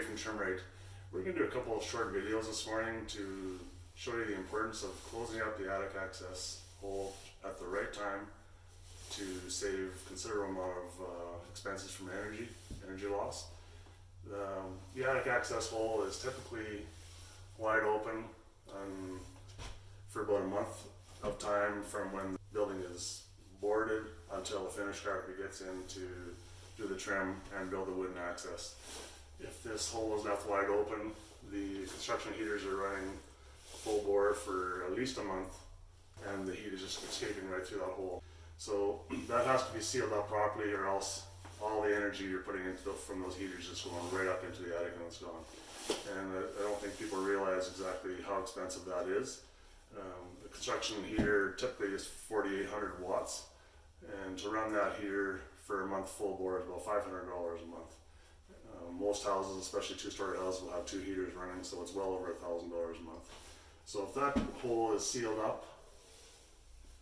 from trim rate. We're going to do a couple of short videos this morning to show you the importance of closing out the attic access hole at the right time to save considerable amount of expenses from energy loss. The attic access hole is typically wide open for about a month of time from when the building is boarded until the finished carpenter gets in to do the trim and build the wooden access. If this hole is left wide open, the construction heaters are running full bore for at least a month and the heat is just escaping right through that hole. So that has to be sealed up properly, or else all the energy you're putting from those heaters is going right up into the attic and it's gone. And I don't think people realize exactly how expensive that is. The construction heater typically is 4,800 watts, and to run that heater for a month full bore is about $500 a month. Most houses, especially two-story houses, will have two heaters running, so it's well over $1,000 a month. So if that hole is sealed up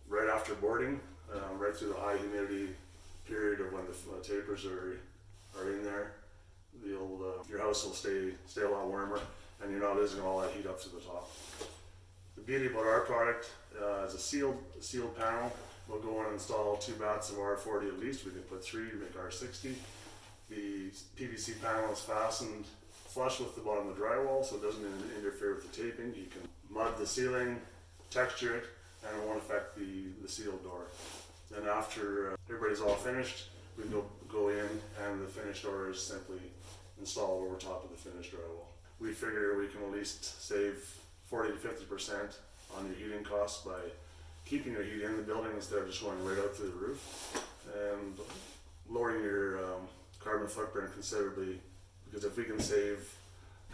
right after boarding, right through the high humidity period of when the tapers are in there, your house will stay a lot warmer, and you're not losing all that heat up to the top. The beauty about our product is a sealed panel. We'll go in and install 2 bats of R40 at least. We can put 3 to make R60. The PVC panel is fastened flush with the bottom of the drywall, so it doesn't interfere with the taping. You can mud the ceiling, texture it, and it won't affect the sealed door. Then after everybody's all finished, we can go in, and the finished door is simply installed over top of the finished drywall. We figure we can at least save 40 to 50% on your heating costs by keeping your heat in the building instead of just going right out through the roof, and lowering your carbon footprint considerably, because if we can save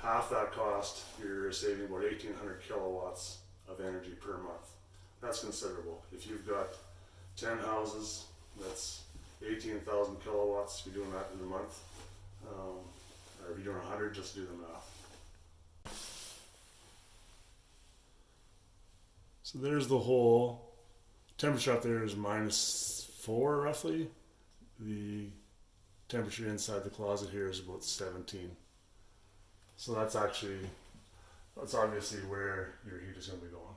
half that cost, you're saving about 1,800 kilowatts of energy per month. That's considerable. If you've got 10 houses, that's 18,000 kilowatts if you're doing that in a month, or if you're doing 100, just do the math. So there's the hole. Temperature up there is -4 roughly. The temperature inside the closet here is about 17. So that's obviously where your heat is going to be going.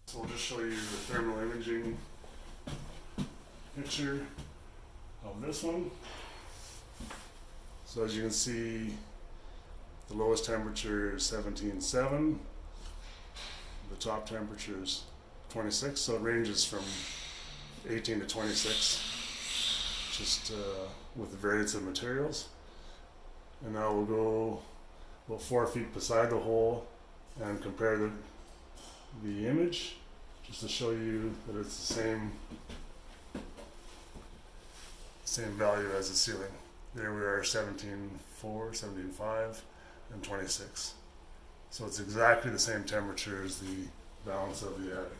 So we'll just show you the thermal imaging picture of this one. So as you can see, the lowest temperature is 17.7. The top temperature is 26, so it ranges from 18 to 26, just with the variance of materials. And now we'll go about 4 feet beside the hole and compare the image, just to show you that it's the same value as the ceiling. There we are, 17.4, 17.5, and 26. So it's exactly the same temperature as the balance of the attic.